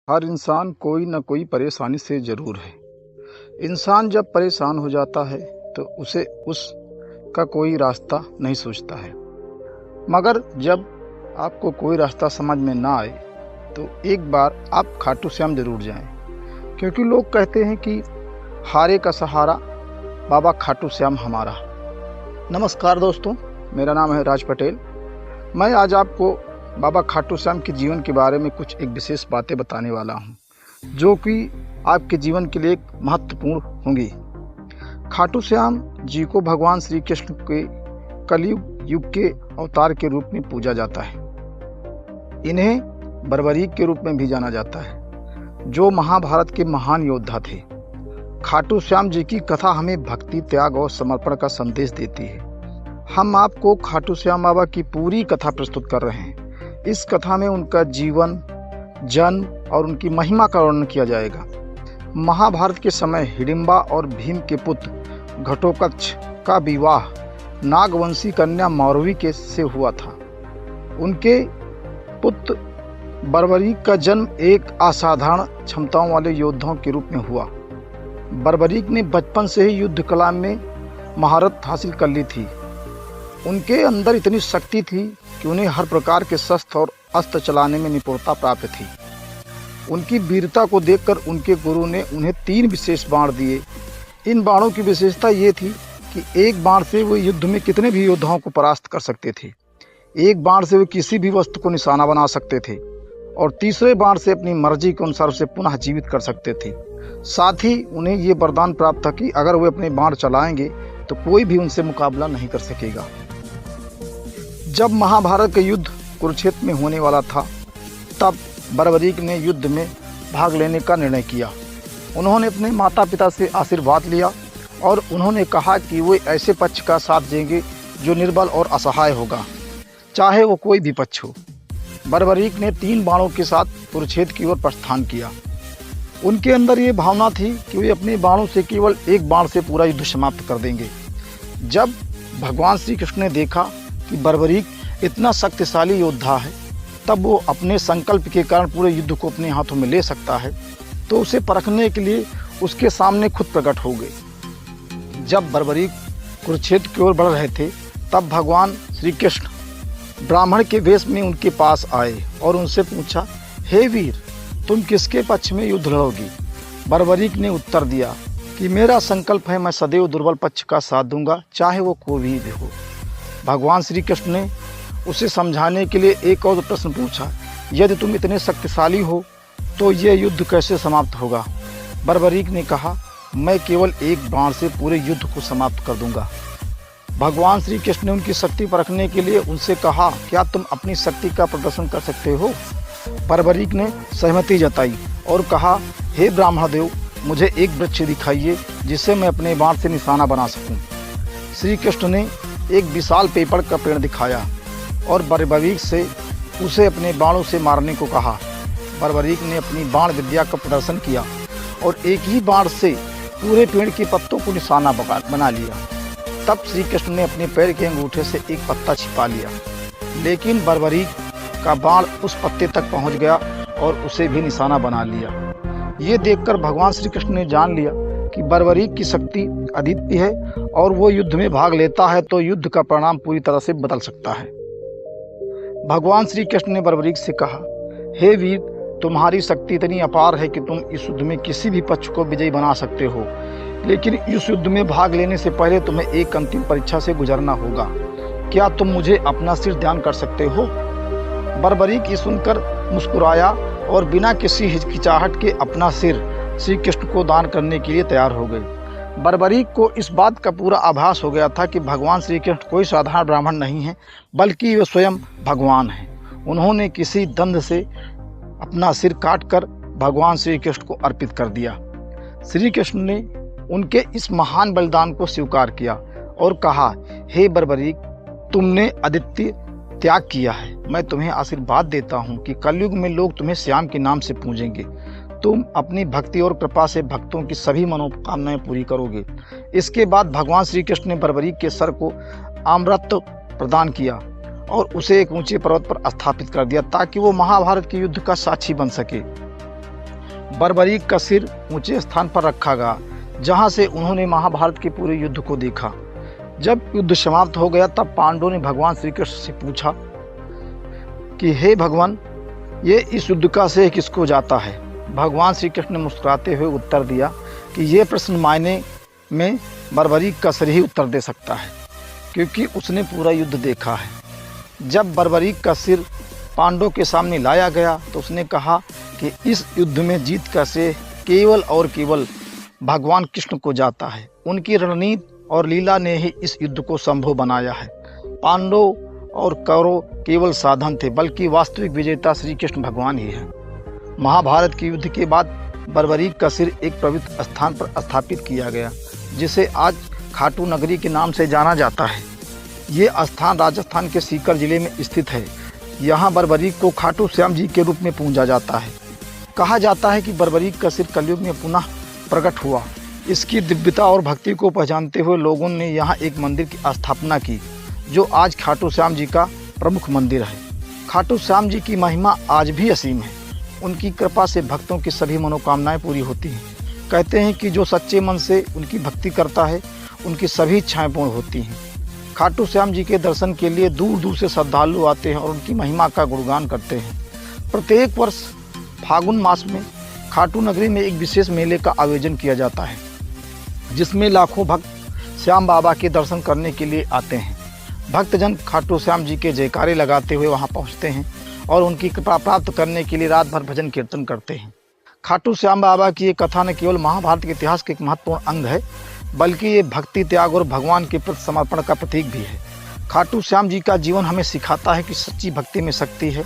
हर इंसान कोई न कोई परेशानी से ज़रूर है। इंसान जब परेशान हो जाता है तो उसे उसका कोई रास्ता नहीं सूझता है। मगर जब आपको कोई रास्ता समझ में ना आए तो एक बार आप खाटू श्याम ज़रूर जाएं, क्योंकि लोग कहते हैं कि हारे का सहारा बाबा खाटू श्याम हमारा। नमस्कार दोस्तों, मेरा नाम है राज पटेल। मैं आज आपको बाबा खाटू श्याम के जीवन के बारे में कुछ एक विशेष बातें बताने वाला हूं, जो कि आपके जीवन के लिए एक महत्वपूर्ण होंगी। खाटू श्याम जी को भगवान श्री कृष्ण के कलयुग युग के अवतार के रूप में पूजा जाता है। इन्हें बर्बरीक के रूप में भी जाना जाता है, जो महाभारत के महान योद्धा थे। खाटू श्याम जी की कथा हमें भक्ति, त्याग और समर्पण का संदेश देती है। हम आपको खाटू श्याम बाबा की पूरी कथा प्रस्तुत कर रहे हैं। इस कथा में उनका जीवन, जन्म और उनकी महिमा का वर्णन किया जाएगा। महाभारत के समय हिडिंबा और भीम के पुत्र घटोत्कच का विवाह नागवंशी कन्या मौरवी के से हुआ था। उनके पुत्र बर्बरीक का जन्म एक असाधारण क्षमताओं वाले योद्धाओं के रूप में हुआ। बर्बरीक ने बचपन से ही युद्ध कला में महारत हासिल कर ली थी। उनके अंदर इतनी शक्ति थी कि उन्हें हर प्रकार के शस्त्र और अस्त्र चलाने में निपुणता प्राप्त थी। उनकी वीरता को देखकर उनके गुरु ने उन्हें 3 विशेष बाण दिए। इन बाणों की विशेषता ये थी कि एक बाण से वे युद्ध में कितने भी योद्धाओं को परास्त कर सकते थे। एक बाण से वे किसी भी वस्तु को निशाना बना सकते थे और तीसरे बाण से अपनी मर्जी के अनुसार उसे पुनः जीवित कर सकते थे। साथ ही उन्हें ये वरदान प्राप्त था कि अगर वे अपने बाण चलाएंगे तो कोई भी उनसे मुकाबला नहीं कर सकेगा। जब महाभारत का युद्ध कुरुक्षेत्र में होने वाला था, तब बर्बरीक ने युद्ध में भाग लेने का निर्णय किया। उन्होंने अपने माता पिता से आशीर्वाद लिया और उन्होंने कहा कि वे ऐसे पक्ष का साथ देंगे जो निर्बल और असहाय होगा, चाहे वो कोई भी पक्ष हो। बर्बरीक ने 3 बाणों के साथ कुरुक्षेत्र की ओर प्रस्थान किया। उनके अंदर ये भावना थी कि वे अपने बाणों से केवल एक बाण से पूरा युद्ध समाप्त कर देंगे। जब भगवान श्री कृष्ण ने देखा कि बर्बरीक इतना शक्तिशाली योद्धा है, तब वो अपने संकल्प के कारण पूरे युद्ध को अपने हाथों में ले सकता है, तो उसे परखने के लिए उसके सामने खुद प्रकट हो गए। जब बर्बरीक कुरुक्षेत्र की ओर बढ़ रहे थे, तब भगवान श्री कृष्ण ब्राह्मण के वेश में उनके पास आए और उनसे पूछा, हे वीर, तुम किसके पक्ष में युद्ध लड़ोगी? बर्बरीक ने उत्तर दिया कि मेरा संकल्प है, मैं सदैव दुर्बल पक्ष का साथ दूंगा, चाहे वो कोई भी हो। भगवान श्री कृष्ण ने उसे समझाने के लिए एक और प्रश्न पूछा, यदि तुम इतने शक्तिशाली हो तो यह युद्ध कैसे समाप्त होगा? बर्बरीक ने कहा, मैं केवल एक बाण से पूरे युद्ध को समाप्त कर दूंगा। भगवान श्री कृष्ण ने उनकी शक्ति परखने के लिए उनसे कहा, क्या तुम अपनी शक्ति का प्रदर्शन कर सकते हो? बर्बरीक ने सहमति जताई और कहा, हे ब्राह्मण देव, मुझे एक वृक्ष दिखाइए जिससे मैं अपने बाण से निशाना बना सकूं। श्री कृष्ण ने एक विशाल पीपल का पेड़ दिखाया और बर्बरीक से उसे अपने बाणों से मारने को कहा। बर्बरीक ने अपनी बाण विद्या का प्रदर्शन किया और एक ही बाण से पूरे पेड़ के पत्तों को निशाना बना लिया। तब श्री कृष्ण ने अपने पैर के अंगूठे से एक पत्ता छिपा लिया, लेकिन बर्बरीक का बाण उस पत्ते तक पहुंच गया और उसे भी निशाना बना लिया। ये देखकर भगवान श्री कृष्ण ने जान लिया कि बर्बरीक की शक्ति अद्वितीय है और वो युद्ध में भाग लेता है तो युद्ध का परिणाम पूरी तरह से बदल सकता है। भगवान श्री कृष्ण ने बर्बरीक से कहा, हे वीर, तुम्हारी शक्ति इतनी अपार है कि तुम इस युद्ध में किसी भी पक्ष को विजयी बना सकते हो, लेकिन इस युद्ध में भाग लेने से पहले तुम्हें एक अंतिम परीक्षा से गुजरना होगा। क्या तुम मुझे अपना सिर दान कर सकते हो? बर्बरीक ये सुनकर मुस्कुराया और बिना किसी हिचकिचाहट के अपना सिर श्री कृष्ण को दान करने के लिए तैयार हो गए। बर्बरीक को इस बात का पूरा आभास हो गया था कि भगवान श्री कृष्ण कोई साधारण ब्राह्मण नहीं है, बल्कि वे स्वयं भगवान हैं। उन्होंने किसी दंड से अपना सिर काटकर भगवान श्री कृष्ण को अर्पित कर दिया। श्री कृष्ण ने उनके इस महान बलिदान को स्वीकार किया और कहा, हे बर्बरीक, तुमने अद्वितीय त्याग किया है। मैं तुम्हें आशीर्वाद देता हूँ कि कलयुग में लोग तुम्हें श्याम के नाम से पूजेंगे। तुम अपनी भक्ति और कृपा से भक्तों की सभी मनोकामनाएं पूरी करोगे। इसके बाद भगवान श्री कृष्ण ने बर्बरीक के सर को आम्रत्व प्रदान किया और उसे एक ऊंचे पर्वत पर स्थापित कर दिया ताकि वो महाभारत के युद्ध का साक्षी बन सके। बर्बरीक का सिर ऊंचे स्थान पर रखा गया, जहां से उन्होंने महाभारत के पूरे युद्ध को देखा। जब युद्ध समाप्त हो गया तब पांडवों ने भगवान श्री कृष्ण से पूछा कि हे भगवान, ये इस युद्ध का श्रेय किसको जाता है। भगवान श्री कृष्ण ने मुस्कुराते हुए उत्तर दिया कि ये प्रश्न मायने में बर्बरीक का सिर ही उत्तर दे सकता है, क्योंकि उसने पूरा युद्ध देखा है। जब बर्बरीक का सिर पांडवों के सामने लाया गया तो उसने कहा कि इस युद्ध में जीत का श्रेय केवल और केवल भगवान कृष्ण को जाता है। उनकी रणनीति और लीला ने ही इस युद्ध को संभव बनाया है। पांडव और कौरव केवल साधन थे, बल्कि वास्तविक विजेता श्री कृष्ण भगवान ही है। महाभारत के युद्ध के बाद बर्बरीक का सिर एक पवित्र स्थान पर स्थापित किया गया, जिसे आज खाटू नगरी के नाम से जाना जाता है। ये स्थान राजस्थान के सीकर जिले में स्थित है। यहाँ बर्बरीक को खाटू श्याम जी के रूप में पूजा जाता है। कहा जाता है कि बर्बरीक का सिर कलयुग में पुनः प्रकट हुआ। इसकी दिव्यता और भक्ति को पहचानते हुए लोगों ने यहाँ एक मंदिर की स्थापना की, जो आज खाटू श्याम जी का प्रमुख मंदिर है। खाटू श्याम जी की महिमा आज भी असीम है। उनकी कृपा से भक्तों की सभी मनोकामनाएं पूरी होती हैं। कहते हैं कि जो सच्चे मन से उनकी भक्ति करता है, उनकी सभी इच्छाएं पूर्ण होती हैं। खाटू श्याम जी के दर्शन के लिए दूर दूर से श्रद्धालु आते हैं और उनकी महिमा का गुणगान करते हैं। प्रत्येक वर्ष फागुन मास में खाटू नगरी में एक विशेष मेले का आयोजन किया जाता है, जिसमें लाखों भक्त श्याम बाबा के दर्शन करने के लिए आते हैं। भक्तजन खाटू श्याम जी के जयकारे लगाते हुए वहां पहुंचते हैं और उनकी कृपा प्राप्त करने के लिए रात भर भजन कीर्तन करते हैं। खाटू श्याम बाबा की ये कथा न केवल महाभारत के इतिहास के एक महत्वपूर्ण अंग है, बल्कि ये भक्ति, त्याग और भगवान के प्रति समर्पण का प्रतीक भी है। खाटू श्याम जी का जीवन हमें सिखाता है कि सच्ची भक्ति में शक्ति है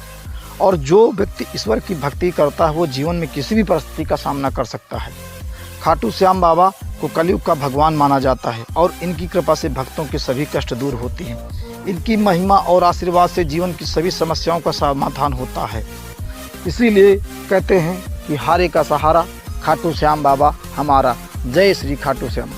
और जो व्यक्ति ईश्वर की भक्ति करता है वो जीवन में किसी भी परिस्थिति का सामना कर सकता है। खाटू श्याम बाबा को कलयुग का भगवान माना जाता है और इनकी कृपा से भक्तों के सभी कष्ट दूर होती हैं। इनकी महिमा और आशीर्वाद से जीवन की सभी समस्याओं का समाधान होता है। इसीलिए कहते हैं कि हारे का सहारा खाटू श्याम बाबा हमारा। जय श्री खाटू श्याम।